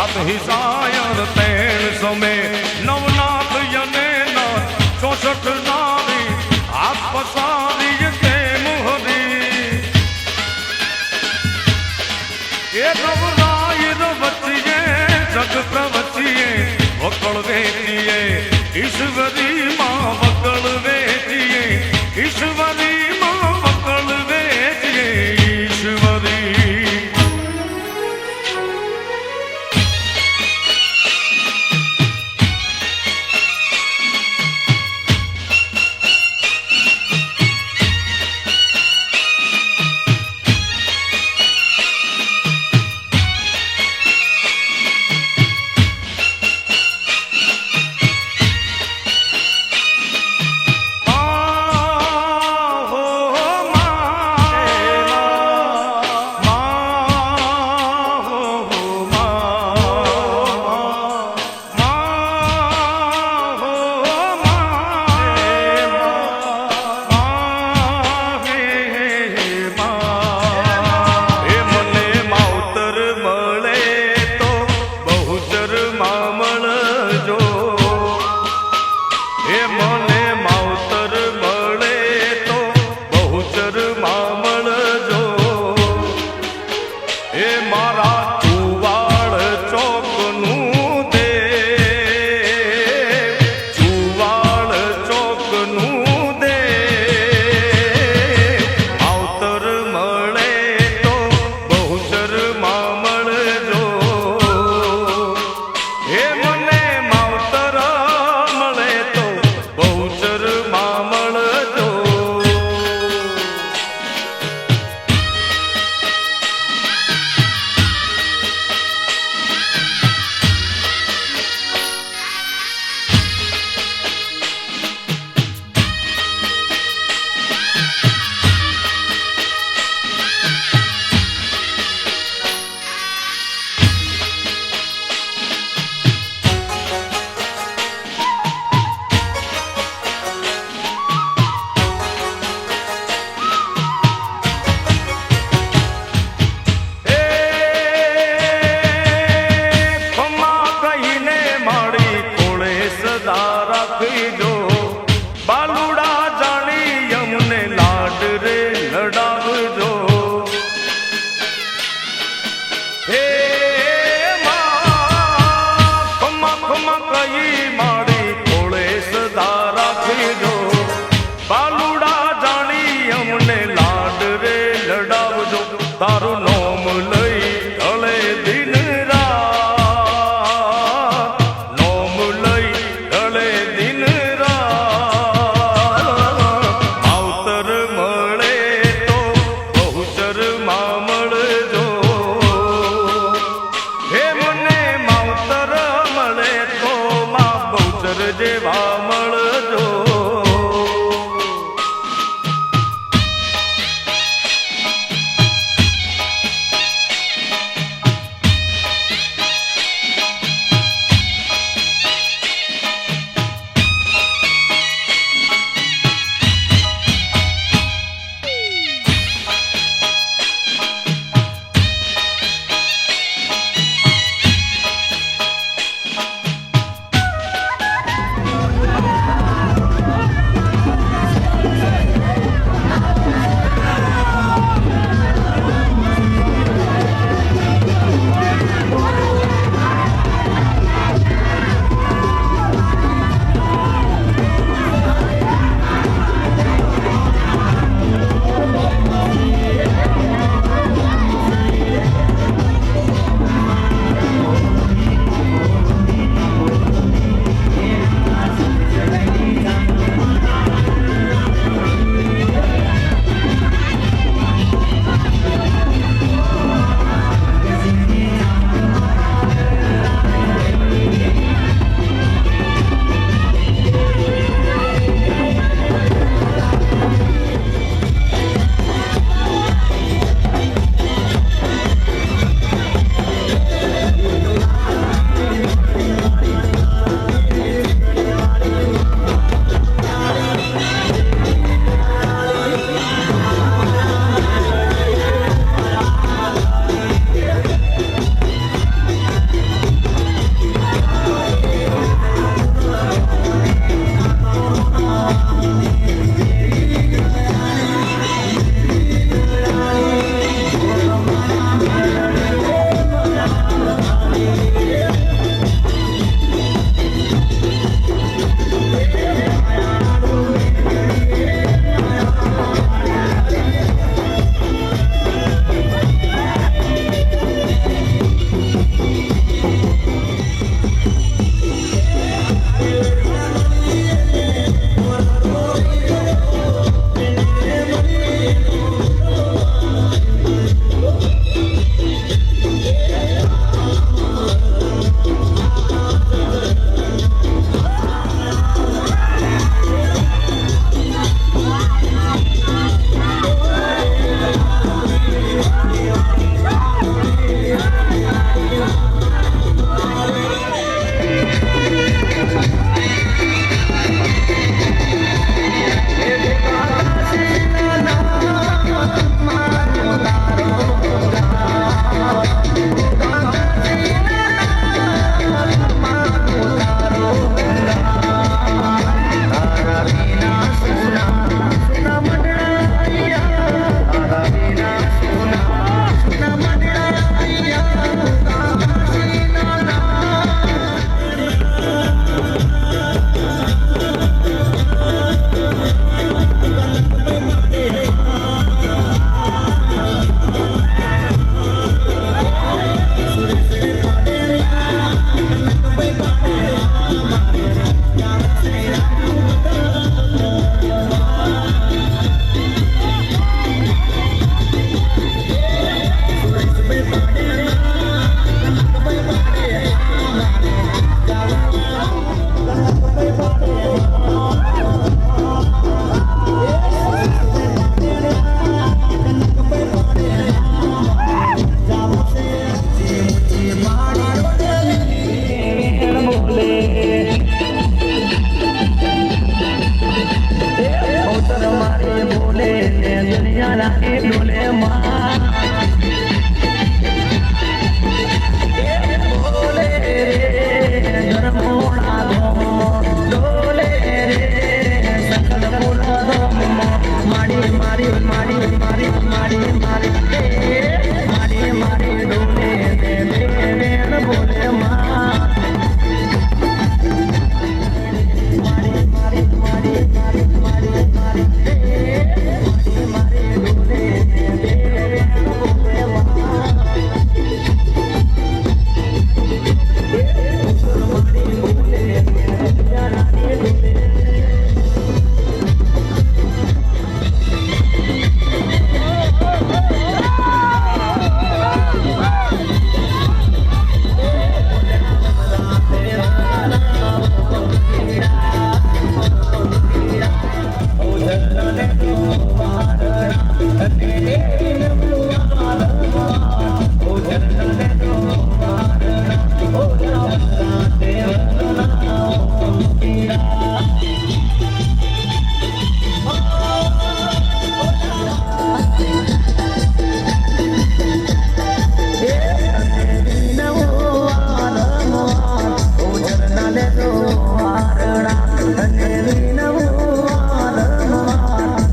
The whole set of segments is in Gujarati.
सात ही सायर 1300 में नवनाथ यने 64 नारी हाथ पसारी ते मुहरी ये नवराय बचिए जग प्रवचिए वकल वेचिए ईश्वरी माँ वकल वेचिए ईश्वरी माँ वकल वेचिए ईश्वरी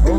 Oh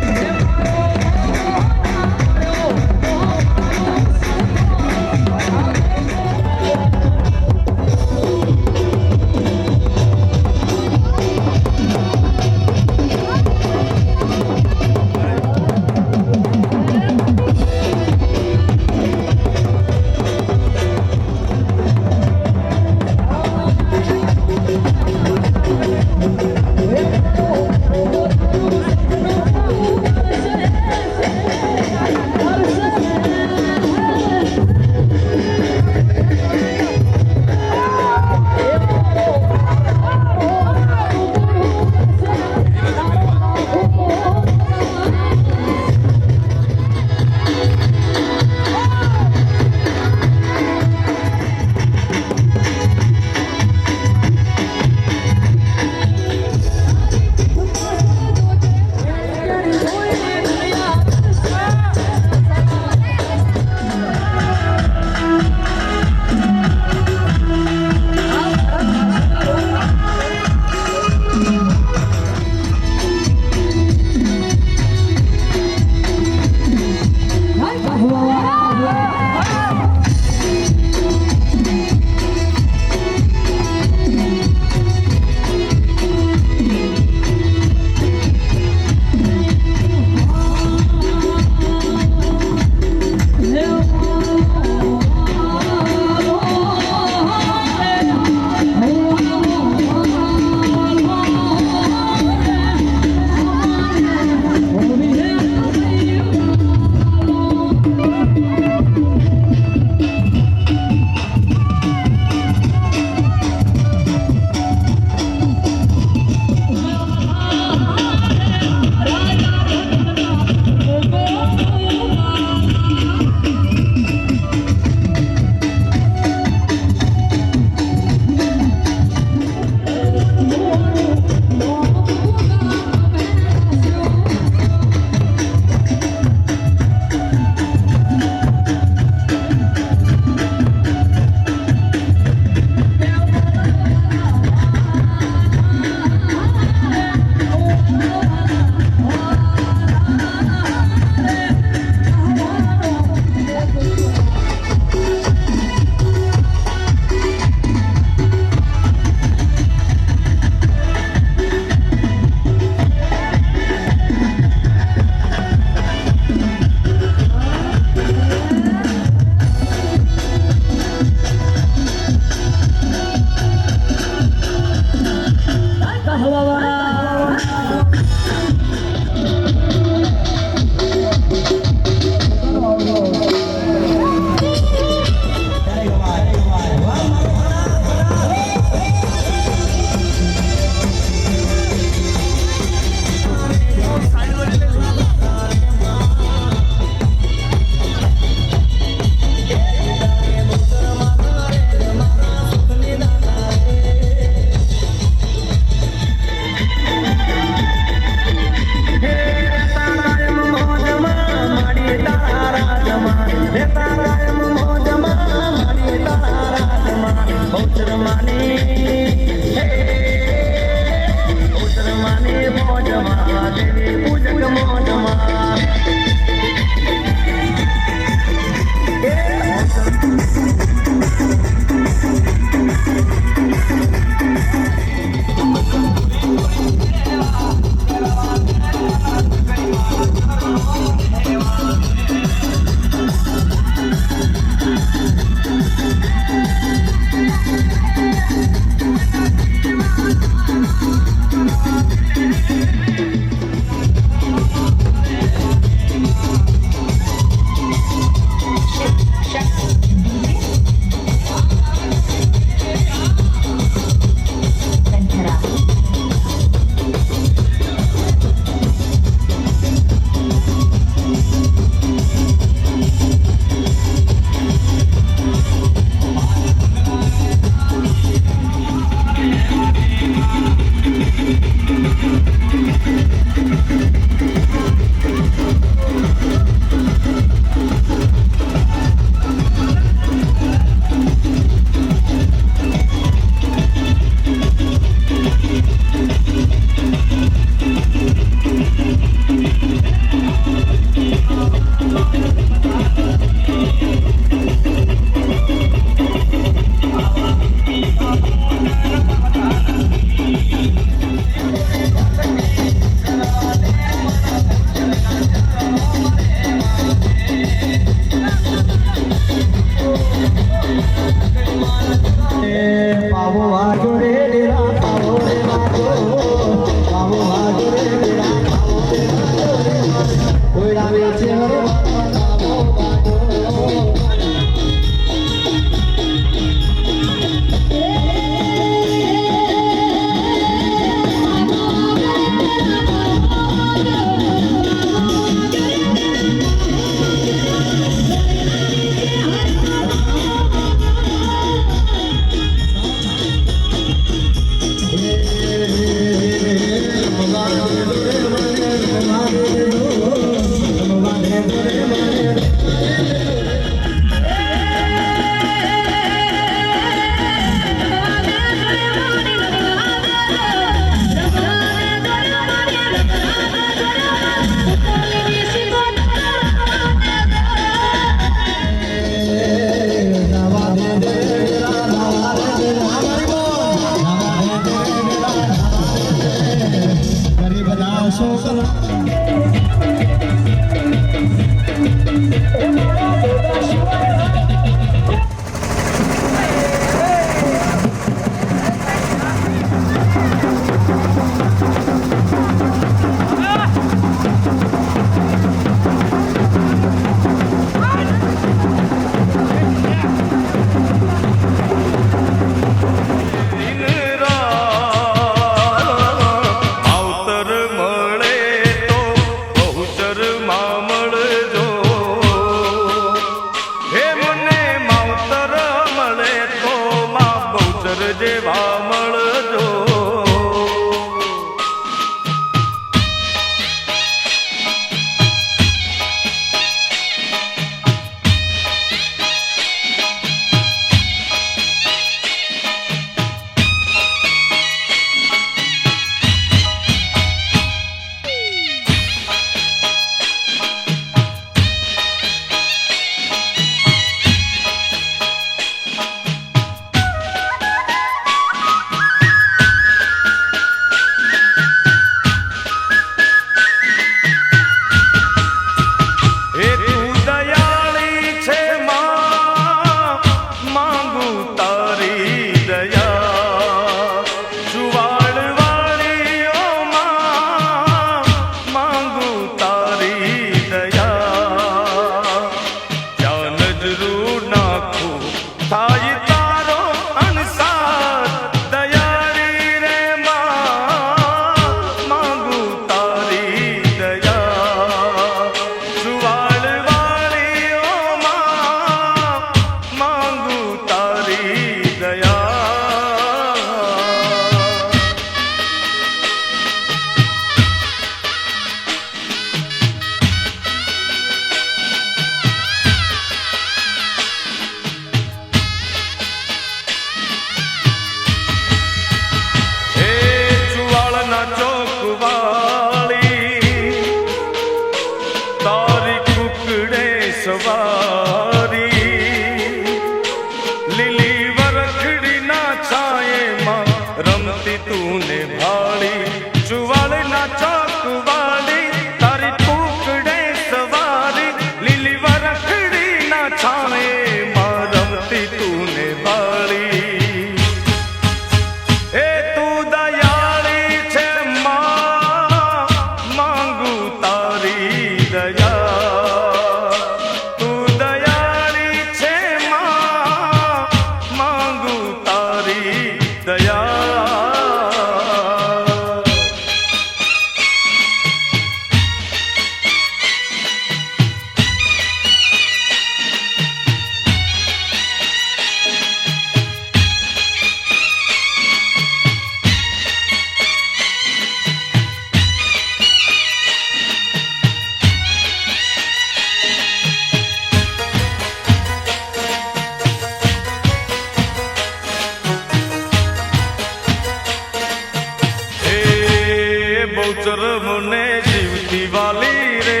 મને જીવતી વાલી રે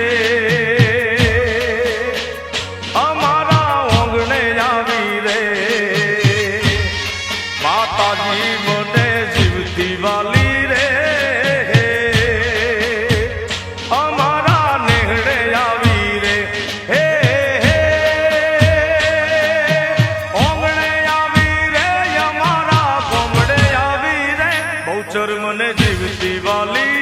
અમારા ઓંગણે આવી રે માતાજી મને જીવતી વાલી રે અમારા નેહડે આવી રે હે ઓંગણે આવી રે અમારા ગોમડે આવી રે બહુચર મને જીવતી વાલી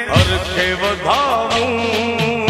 હરખે વધાવું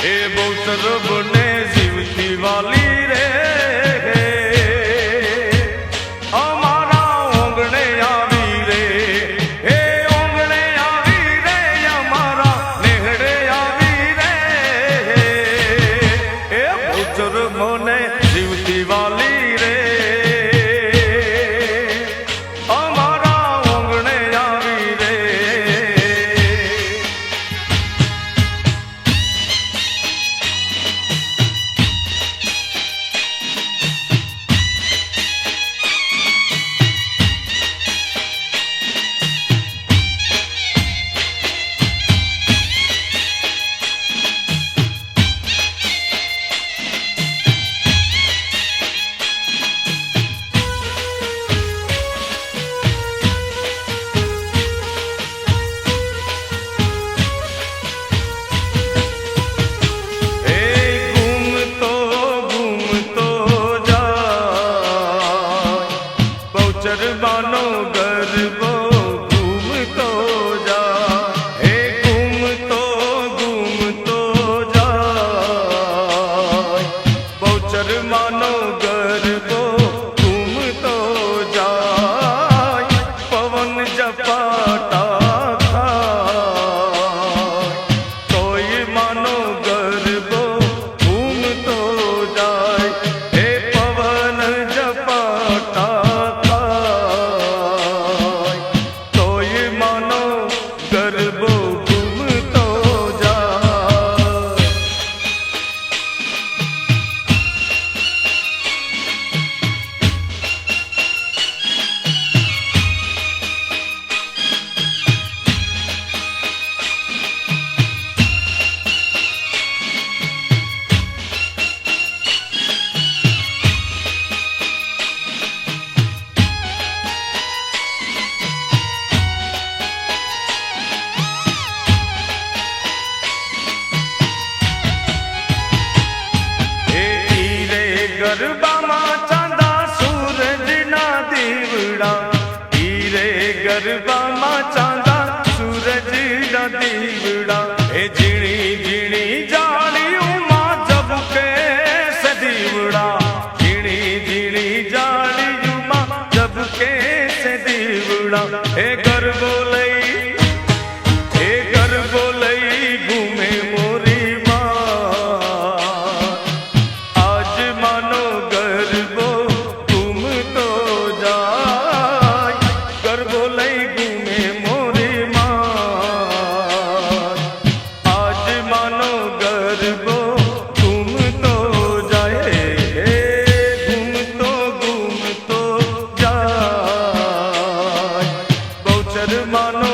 એ બહુચર બને જીવતી વાલી રે અમારા ઓંગણે આવી રે હે ઓંગણે આવી રે અમારા નેહડે આવી રે એ બહુચર મને જીવતી વાલી રે અમારા ઓંગણે આવી રે चरबानो गरबो घूमतो जा हे घूमतो जा बहुचर मानो गरबो घूमतो जा पवन जपाटा तोय मानो गरबो घूमतो जाय हे पवन जपाटा गरबो घूमतो जा गरबाમાં ચાંદા સૂરજના દીવડા હીરે ગરબામાં ચાંદા સૂરજના દીવડા એ ઝીણી ઝીણી જાળીઓમાં ઝબકે સે દીવડા ઝીણી ઝીણી જાળીઓમાં ઝબકે સે દીવડા એ ગરબો લઈ ઘૂમે મોરી आज मानो गरबो घूमतो जाय गरबो लई घूमे मोरी माँ आज मानो गरबो घूमतो जाए घूमतो जाय बहुचर मानो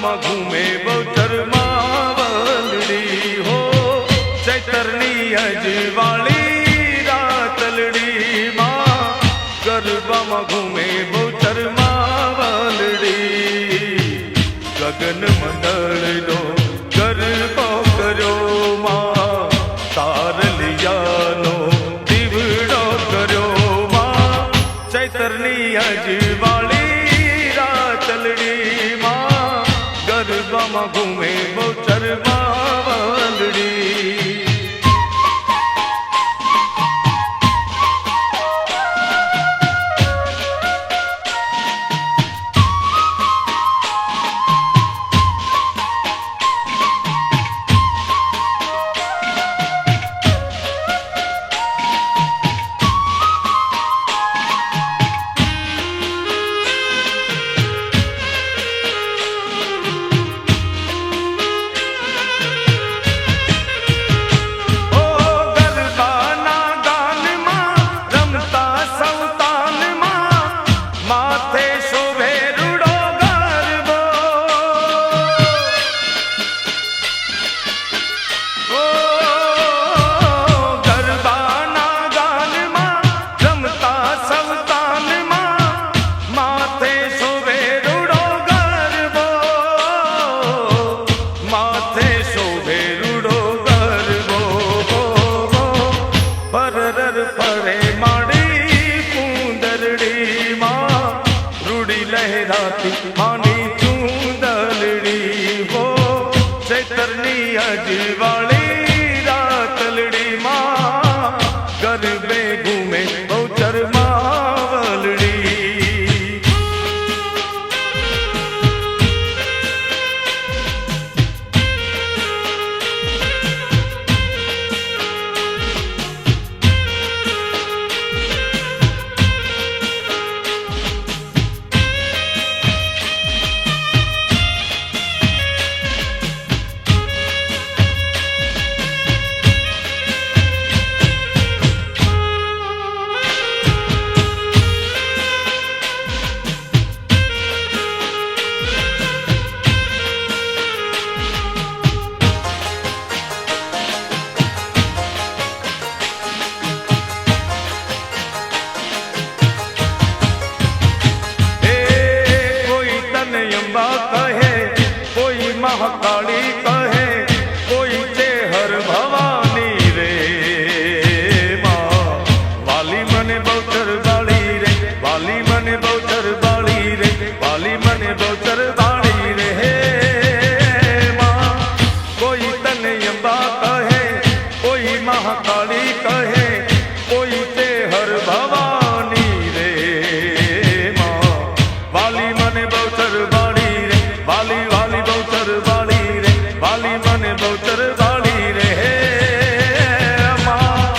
ગરબામાં ઘૂમે બહુચર માવલડી હો ચૈતરની અજવાળી રાતલડી માં ગરબામાં ઘૂમે બહુચર માવલડી ગગન મંડળનો ગરબો કર્યો માં તારલિયાનો દીવડો કર્યો માં ચૈતરની અજવાળી રાતલડી માં ગરબામાં ઘૂમે બહુચર માવલડી માની ચૂંદલડી હો ચૈતરની અજવાળી રાતલડી માં ગરબે ઘૂમે બહુચર માવલડી कहे कोई महाकाली कहे कोई चेहर भवानी रे माँ वाली मने बहूचर वाली रे वाली मने बहूचर वाली रे वाली मने बहूचर वाली रे माँ कोई तनयंबा कहे कोई महाकाली कहे कोई चेहर भवानी रे माँ वाली मने बहूचर वाली वाली बहूचर वाली रे वाली मने बहूचर वाली रे माँ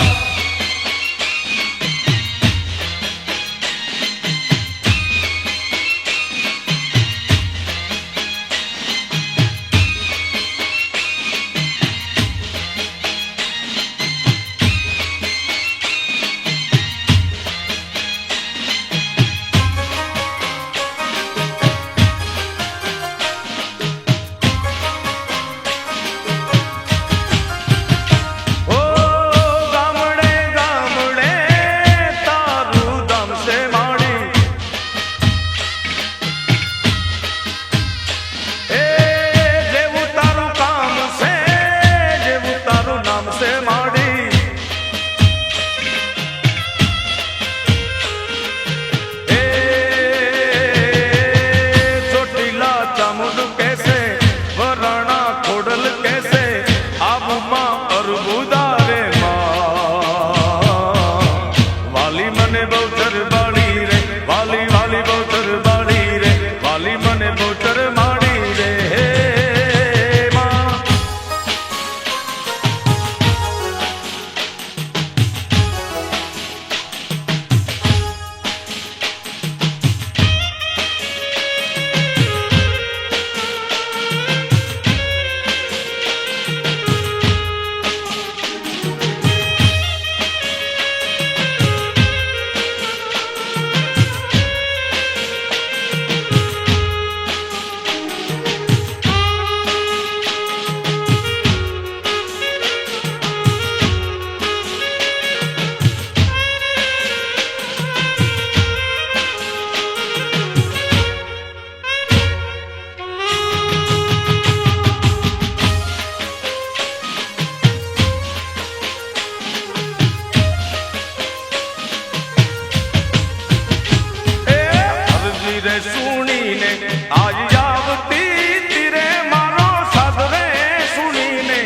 રે સુણીને આજ આવતી તીરે મારો સાદ રે સુણીને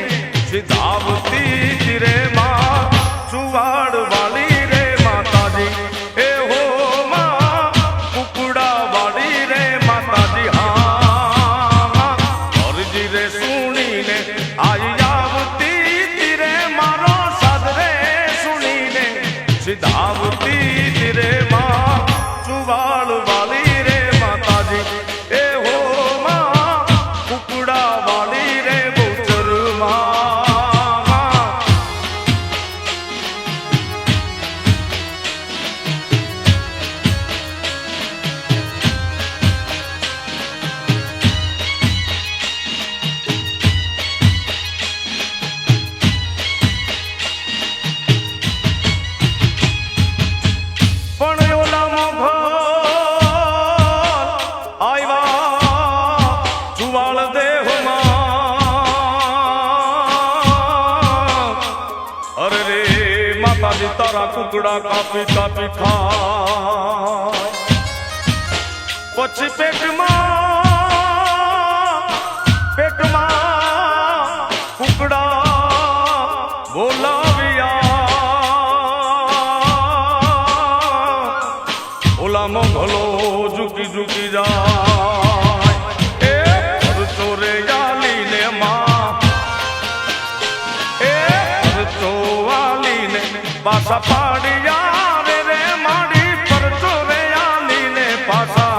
સીધાવતી તીરે માં સુવાડ વાળી રે માતાજી એ હો માં કુકડા વાળી રે માતાજી હા અરજી રે સુણીને આજ આવતી તીરે મારો સાદ રે સુણીને સીધાવતી તીરે માં સુવાડ વાળી રે માતાજી એ હો માં કુકડા વાળી રે બહુચર માં પણ ઓલા મોઘો આવ્યા જુવાળ દેહમાં અરે રે માતાજી તારા કુકડા કાપી કાપી ખાય પછી પેટમાં કુકડા બોલાવ્યા ઓલામાં ભલો ઝૂકી ઝૂકી જાય એ પરચો રે યાલીને માં એ પરચો વાલીને પાછા પાડ્યા રે માડી પરચો રે યાલીને પાછા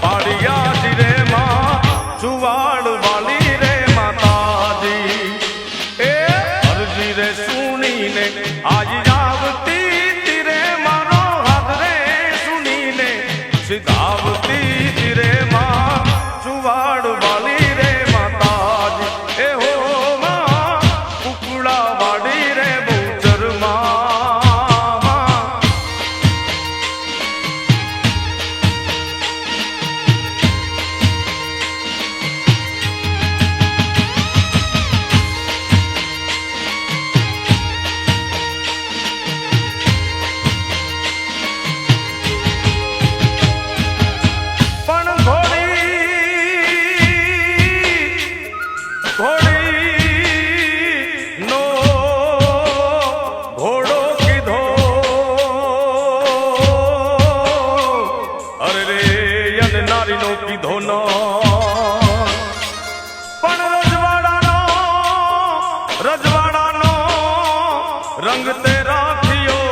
પાડ્યા જી રે માં જુવાડ વાલી રે માતાજી એ અરજી રે સુણીને આજ આવતી તીરે મારો હાથ રે સુણીને સીધાવતી તીરે માં જુવાડ વાલી રે માતાજી એ હો માં કુકડા વાળી રે બહુચર માં પણ ઘોડી નો ઘોડો કીધો અરે રે યન નારી નો કીધો ન પણ રજવાડાનો રંગ તે રાખ્યો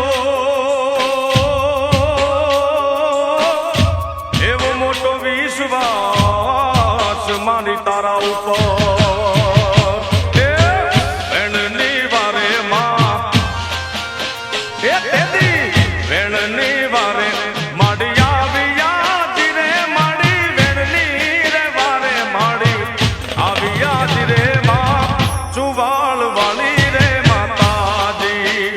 એવો મોટો વિશ્વાસ મારી તારા ઉપર એ વેણની વારે માં એ તેદી વેણની વારે માડી આવ્યા જીરે માડી વેણની રે વારે માડી આવ્યા જીરે માં જુવાળ વાળી રે માતાજી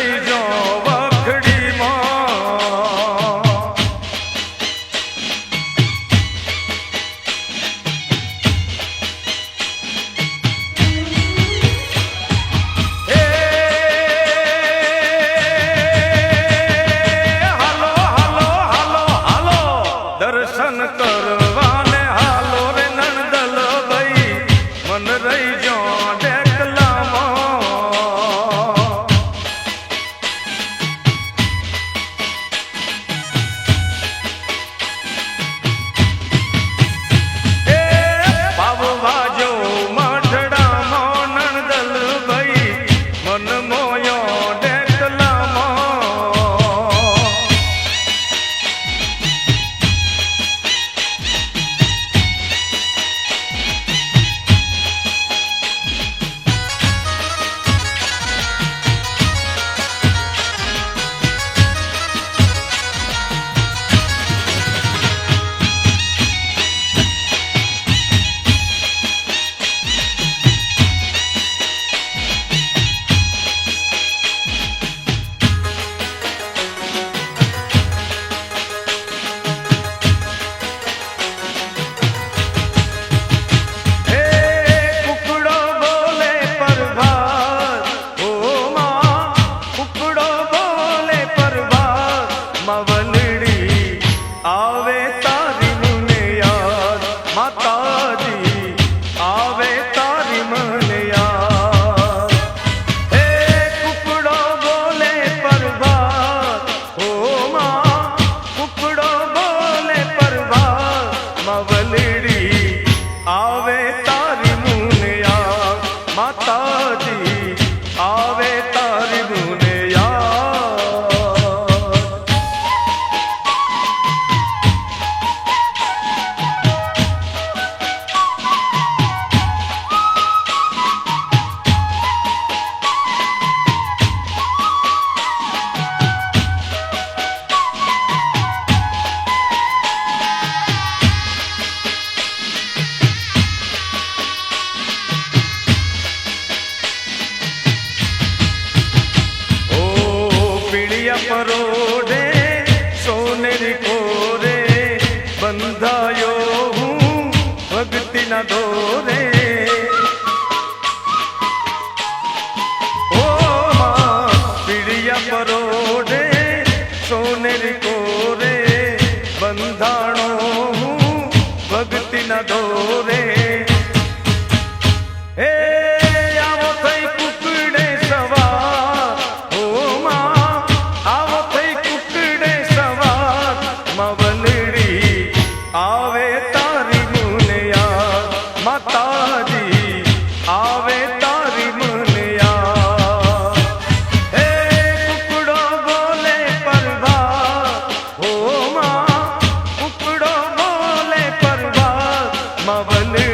રહી જો વખડીમાં એ હાલો હાલો હાલો હાલો દર્શન કરવાને હાલો રે નણદલ ભાઈ મન રહી જો પરોડે સોનેરી કોરે બંધાયો હું ભક્તિના દોરે ઓ પીડિયા પરોડે સોનેરી કોરે બંધાણો હું ભક્તિના દોરે હે આવો થઈ કુકડે સવાર આવે તારી મુનિયા માતાજી આવે તારી મુનિયા હે કુકડો બોલે પરવા હો માં કુકડો બોલે પરવા મવલ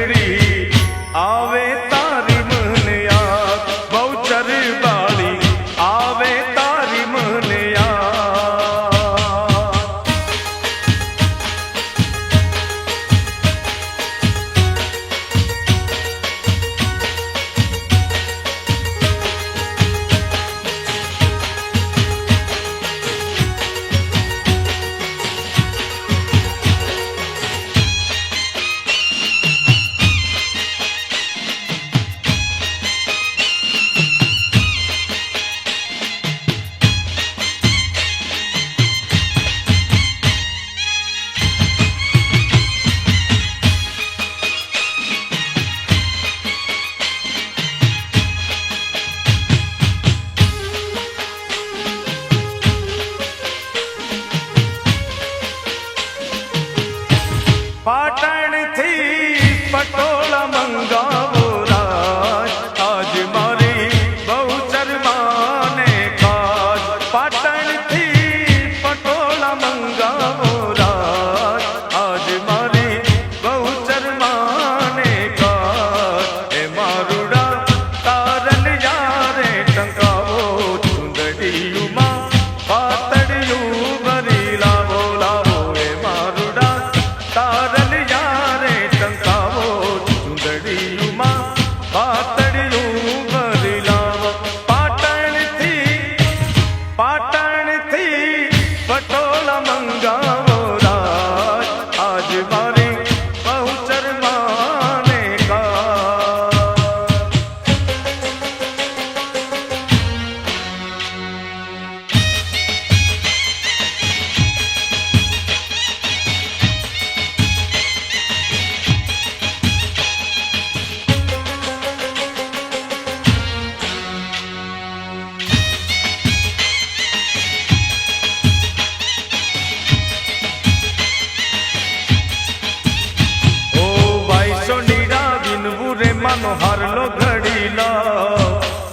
मानो हर लो घड़ी ला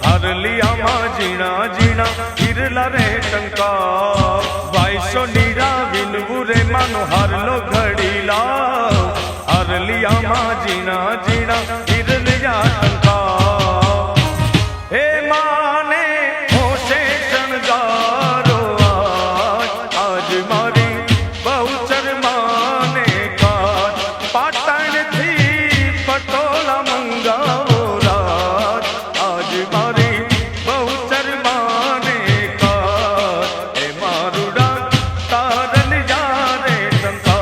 हर लिया माँ जीना जीना हिरला रे टंका वाइसो नीरा विनबुरे मानो हर लो घड़ी ला हर लिया माँ जीना जीना हिरलिया टंका हे माने होशे शणगारो आज मारी बहुचर माने का पाटण थी पटोला मंगावो राज आज मारी बहुचर माने का हे मारुड़ा तारन जा रे टंका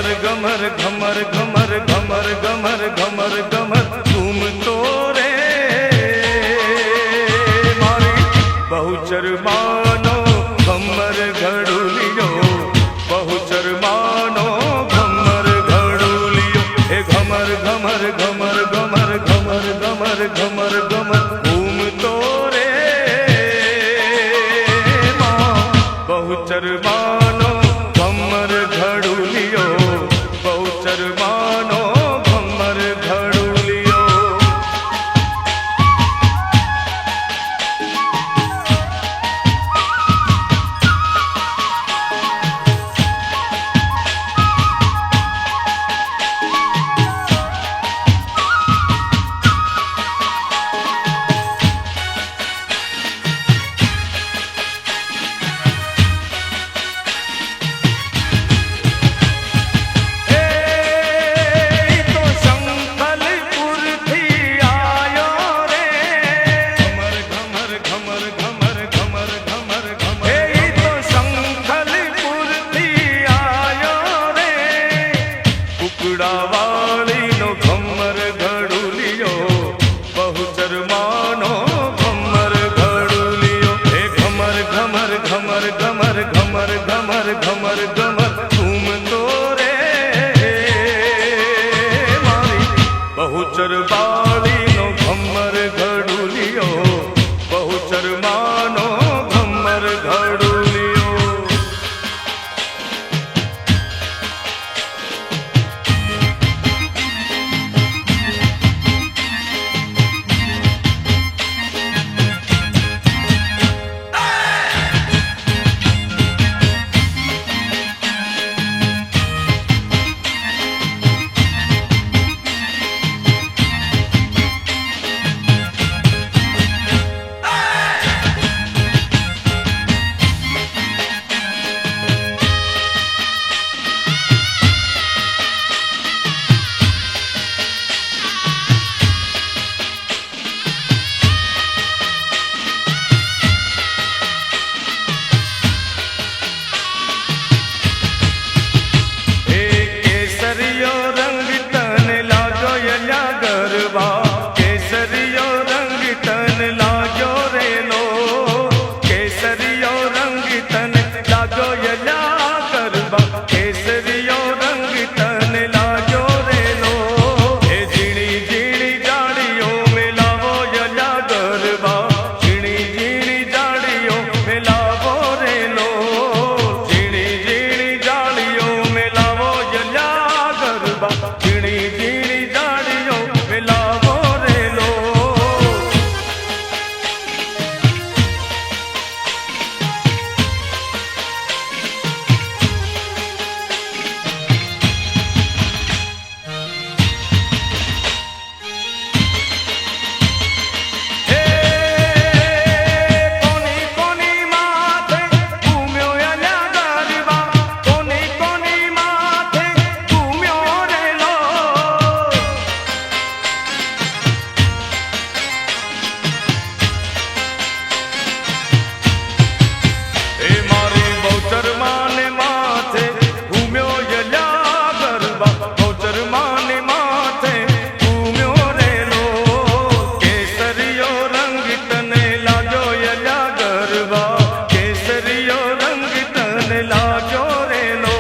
घमर घमर घमर घमर घमर घमर घमर घमर घूमतो रे मारी बहुचर मानो घमर घड़ुलियो बहुचर मानो घमर घड़ुलियो हे घमर घमर घमर घमर घमर घमर घमर घमर घूमतो रे माँ बहुचर मानो घमर घड़ुलियो बहुचर मानो घमर घड़ुलियो वाली नो घमर घड़ुलियो बहुचर मानो घमर घड़ुलियो हे घमर घमर घमर घमर घमर घमर घमर घमर घूमतो रे मारी बहुचर वाली नो घमर घड़ुलियो बहुचर मानो घमर घड़ुलियो केसरियो रंग तन लागो यल्या गरबा केसरियो रंग तन लागो रे लो केसरियो रंग तन लागो यल्या गरबा केसरियो रंग तन लागो रे लो हे झीणी झीणी जाड़ियों में लावो यल्या गरबा झीणी झीणी जाड़ियों में लावो रे लो झीणी झीणी जाड़ियों में लावो यल्या झीणी झीणी जाड़ियों में लावो रे लो कोनी कोनी माथे घूम्यो यल्या गरबा कोनी कोनी माथे घूम्यो रे लो हे मारी बहुचर माने माथे घूम्यो यल्या गरबा बहुचर माने माथे घूम्यो रे लो केसरियो रंग तने लागो यल्या गरबा केसरियो रंग तने लागो रे लो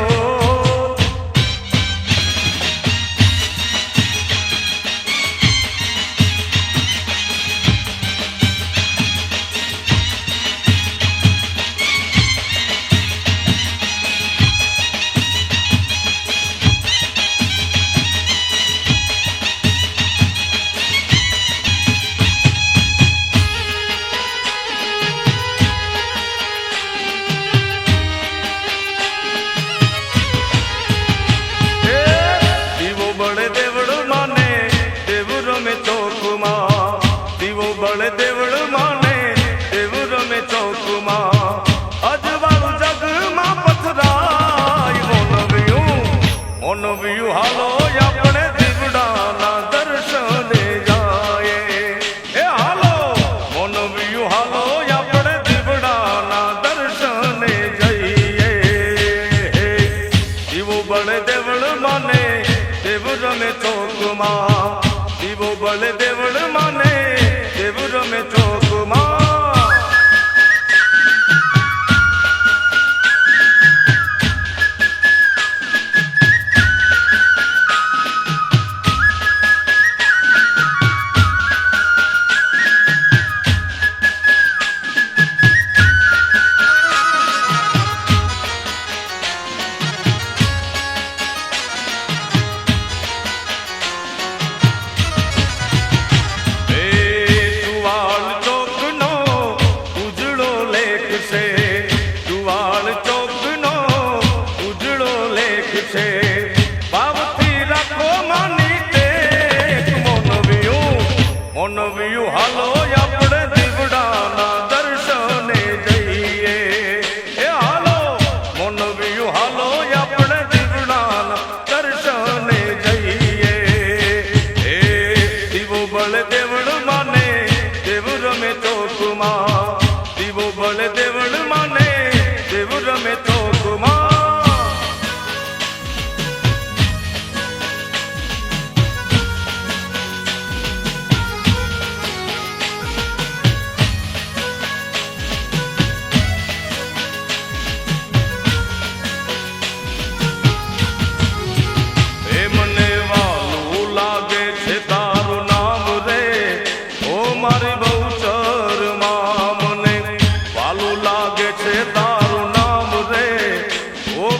दीवो बड़े देवड़ माने देवरो में चौकुमा दीवो बड़े देवड़ माने देवरो में चौकुमा अजवारू जग मां पथराई मोनवियू हालो अपने दिवड़ा ना दर्शन ले जाए ए हालो मोनवियू हालो अपने दिवड़ा ना दर्शन ले जाइए दीवो बड़े देवड़ માને દેવ રમે ચોકમાં, દીવો બળે દેવળ માને દેવ રમે ચોકમાં. મોનવ્યું હાલો આપણે દીવડાના દર્શને જઈએ, એ હાલો મોનવ્યું હાલો આપણે દીવડાના દર્શને જઈએ. એ દીવો બળે દેવળ માને દેવ રમે ચોકમાં, દીવો બળે દેવળ માને દેવ રમે ચોકમાં.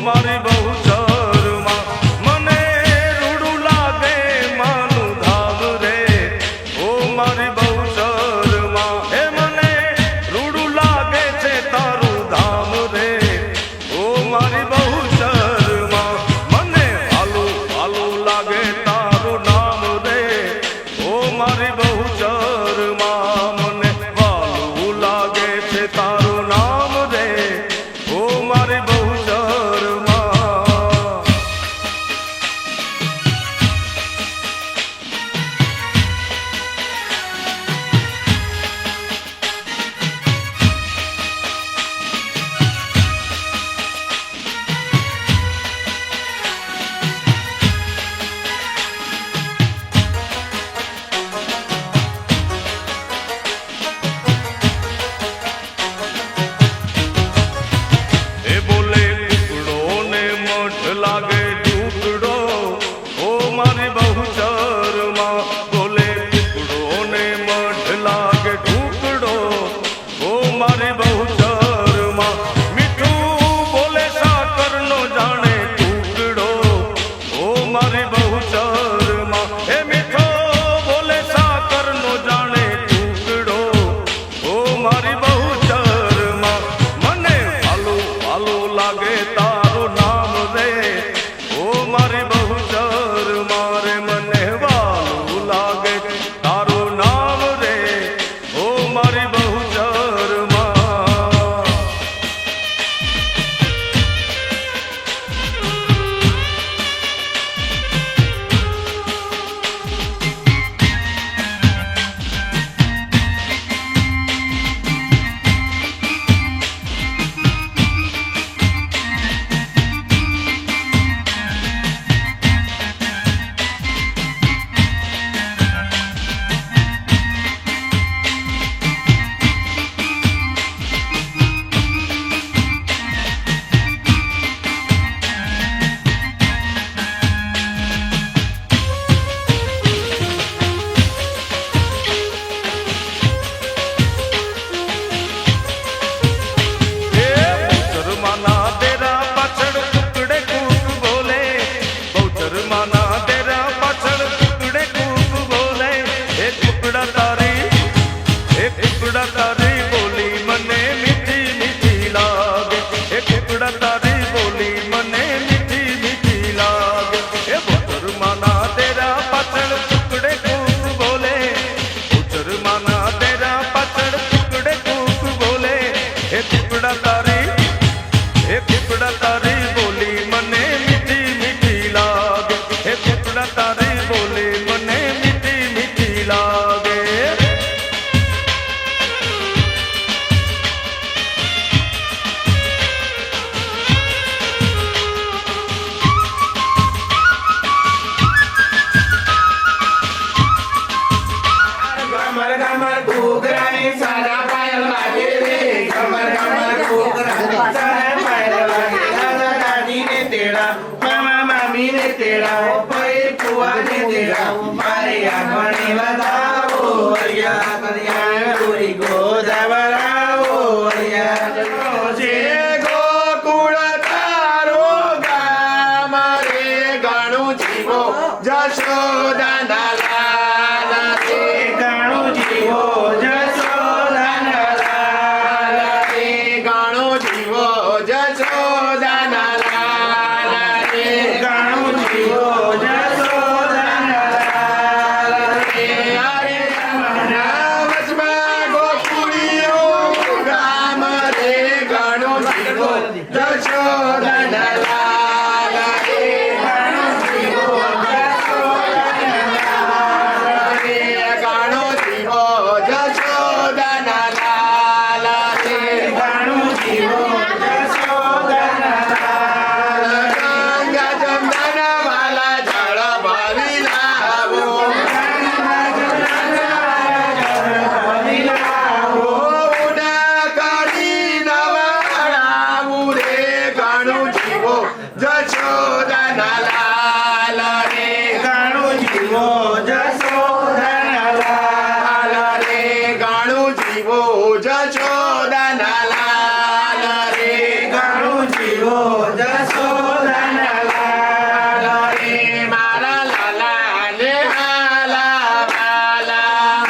મારી બહુચરમાં મને રૂડું લાગે માનું ધામ રે, ઓ મારી બહુચરમાં હે મને રૂડું લાગે છે તારું ધામ રે, ઓ મારી બહુચરમાં મને હાલું હાલું લાગે તારું નામ રે, ઓ મારી બહુચરમાં મને વાલું લાગે છે તારું નામ રે, ઓ મારી બહુચરમાં. તેડા મામા મામી ને તેડાવો ભાઈ ફુવા ને તેડાવો મારી આંગણી વધાવો અરિયા કરિયા ગોરી ગોદાવરાવો અરિયા છે ગોકુળ તારો ગામ રે ગણું જીવો જશોદાના લાલ રે ગણું જીવો જશોદાના લાલ રે ગણું જીવો જશોદાના લાલ રે ગણું જીવો જશોદાના લાલ રે અરે રમણા વચમાં ગોકુળીઓ ગામ રે ગણું જીવો જશોદાના લાલ રે ગણું જીવો જશોદાના લાલ રે ગણું જીવો જશોદાના લાલ રે ગણું જીવો જશોદાના લાલ ગંગા જમના વાલા જળ ભરી લાવો ઉડા કરી નવાડાવું રે ગણું જીવો જશોદાના લાલ રે ગણું જીવો જશોદાના લાલ રે ગણું જીવો જશોદાના લાલ રે ગણું જીવો જશોદાના લાલ રે મારા લાલા ને હાલા વાલા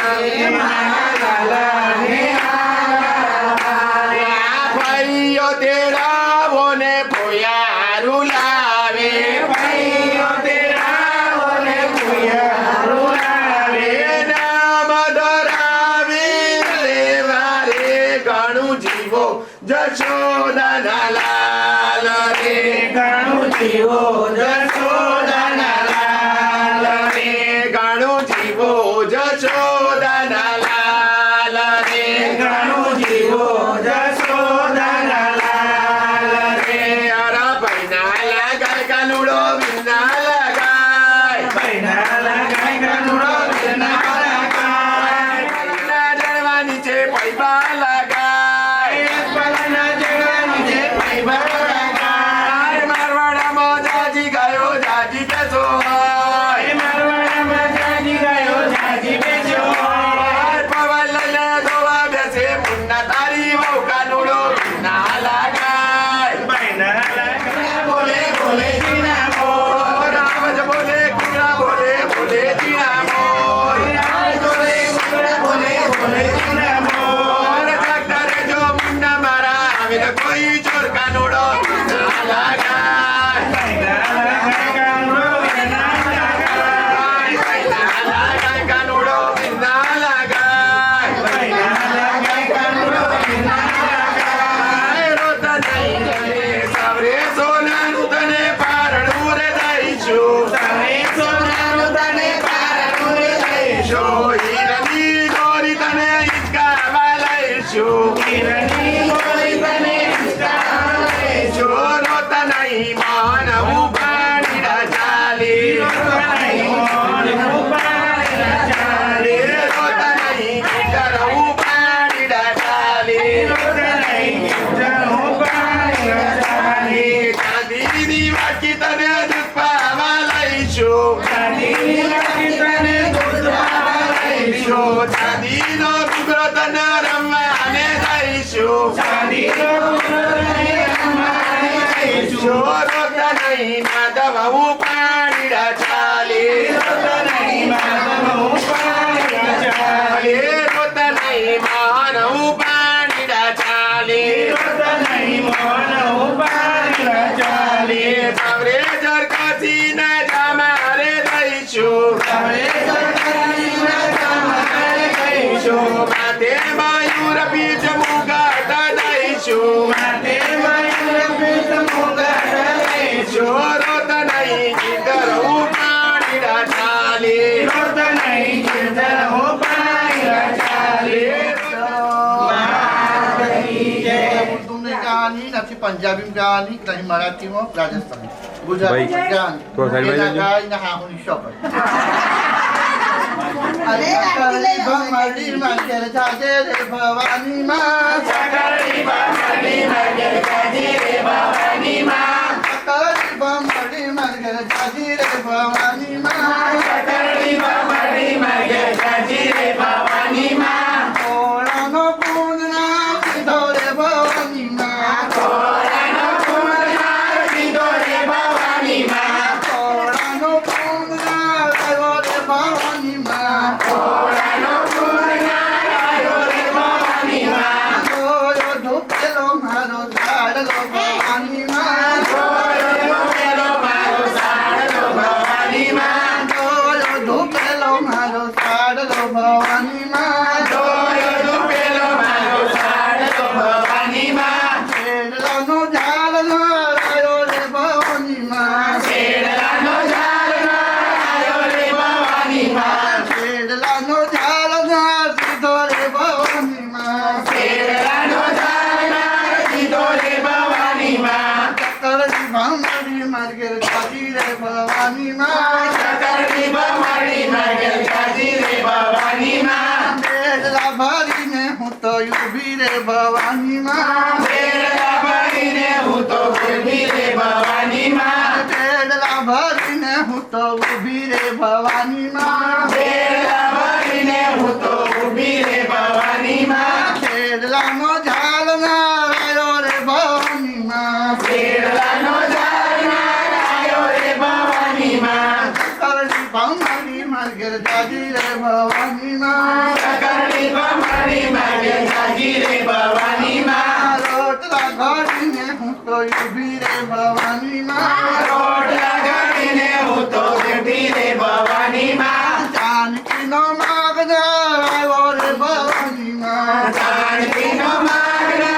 મારા લાલા ને હાલા વાલા ભાઈઓ તેડાવો ને પોયારું લાવે ભાઈઓ તેડાવો ને પોયારું લાવે નામ ધરાવી લેવા રે ગણું જીવો જશોદાના લાલ રે ગણું જીવો જશોદાના લાલ રે ગણું જીવો જશોદાના લાલ રે ગણું જીવો જશોદાના લાલ રે અરા પૈના લગાય કાનુડો વિના લગાય પૈના લગાય કાનુડો વિના લગાય પૈના જળવાની છે પૈબા લગાય પૈના જળવાની છે પૈબા લગાય મારવાડામાં જાજી ગયો જાજી બેસો હોય મારવાડામાં જાજી ગયો જાજી બેસો હોય પવન લઈને ધોવા બેસે મુન્ના તારી વહુ કાનુડો વિના લગાય પૈના લગાય બોલે બોલે જીના બોલ રામજ બોલે કુકડા બોલે બોલે જીના બોલ રામ બોલે કુકડા બોલે બોલે જીના બોલ ડોક્ટર જો મુન્ના મારા આવીને કોઈ ચોર કાનુડો વિના લગાય પૈના લગાય કાનુડો વિના લગાય પૈના લગાય કાનુડો વિના લગાય પૈના લગાય કાનુડો વિના લગાય રોતા નહીં રે સવરે સોનાનું તને પારણું રે દઈશું સવરે સોનાનું તને પારણું રે દઈશું હીરાની દોરી તને હિચકાવા લઈશું હીરાની દોરી તને હિચકાવા લઈશું રોતા નહીં માનવું પાણીડા ચાલી રોતા નહીં માનવું પાણીડા ચાલી રોતા નહીં કરવું પાણીડા ચાલી રોતા નહીં કરવું પાણીડા ચાલી ચાંદીની વાટકી તને દૂધ પાવા લઈશું ચાંદીની વાટકી તને દૂધ પાવા લઈશું ચાંદીનો ઘૂઘરો તને રમવાને દઈશું ચાંદીનો ઘૂઘરો તને રમવાને દઈશું રોતા નહીં માધવવું પાણીડા ચાલી રોતા નહીં માધવવું પાણીડા ચાલી રોતા નહીં માનવું પાણીડા ચાલી રોતા નહીં માનવું પાણીડા ચાલી સવરે જરકાથી ના જામારે દઈશું સવરે જરકાથી ના જામારે દઈશું માથે મયુર બીજ મુગાટ દઈશું માથે મયુર બીજ મુગાટ દઈશું રોતા નહીં ગીતરવું પાણીડા ચાલી રોતા નહીં ગીતરવું પાણીડા ચાલી तुमने कहानी नक्की पंजाबी में कहानी कहीं मराठी में राजस्थानी गुजराती में कहानी तो साइड बाय साइड गाय ना हामुनी शॉप अरे भवानी मां तेरे जाते रे भवानी मां सकरी भवानी मां तेरे जाते रे भवानी मां सकरी बमड़ी मर गए जाजी रे भवानी माँ सकरी बमड़ी मर गए जाजी रे भवानी माँ कोरानो पूजना सीधो रे भवानी माँ कोरानो पूर्णा सीधो रे भवानी माँ कोरानो पूजना आयो रे भवानी माँ कोरानो पूर्णा आयो रे भवानी माँ गोयो धुपेलो मारो झाड़लो भवानी माँ गोयो धुपेलो मारो साड़लो भवानी माँ गोयो धुपेलो मारो झाड़लो भवानी माँ गोयो धुपेलो मारो साड़लो भवानी माँ छेड़लानो झाड़लो आयो रे भवानी माँ छेड़लानो झाड़लो आयो रे भवानी माँ छेड़लानो झाड़लो सीधो रे भवानी माँ छेड़लानो झाड़लो सीधो रे भवानी माँ सकरी भमड़ी मर गए जाजी रे भवानी माँ सकरी बमड़ी मर गए जाजी रे भवानी माँ बेड़ला भरी ने हूँ तो यूबी रे भवानी माँ बेड़ला भरी ने हूँ तो भी रे भवानी माँ बेड़ला भरी ने हूँ तो यूबी रे भवानी माँ बेड़ला भरी ने हूँ तो भी रे भवानी माँ छेड़लानो झाड़ना आयो रे भवानी माँ बेड़लानो झाड़ना आयो रे भवानी माँ सकरी भमड़ी मर गए जाजी रे भवानी माँ सकरी बमड़ी मर गए जाजी रे भवानी माँ रोटला घड़ी ने हूँ तो यूबी रे भवानी माँ रोटला घड़ी ने हूँ तो भी रे भवानी माँ जानकी नो मागना आयो रे भवानी माँ जानकी नो मागना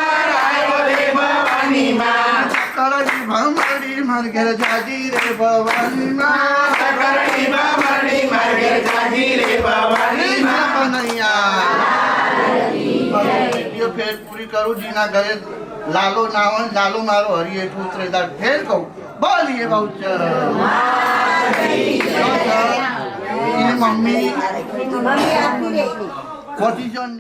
आयो रे भवानी माँ सकरी भमड़ी मर गए जाजी रे भवानी माँ सकरी बमड़ी मर गए जाजी रे भवानी माँ कन्हैया ये फेर पूरी करू जीना गए लालो नावन लालो मारो हरिये पुत्रेदार फेर कहू बोलिए बहुचर ये मम्मी मम्मी आती रहती पोजीशन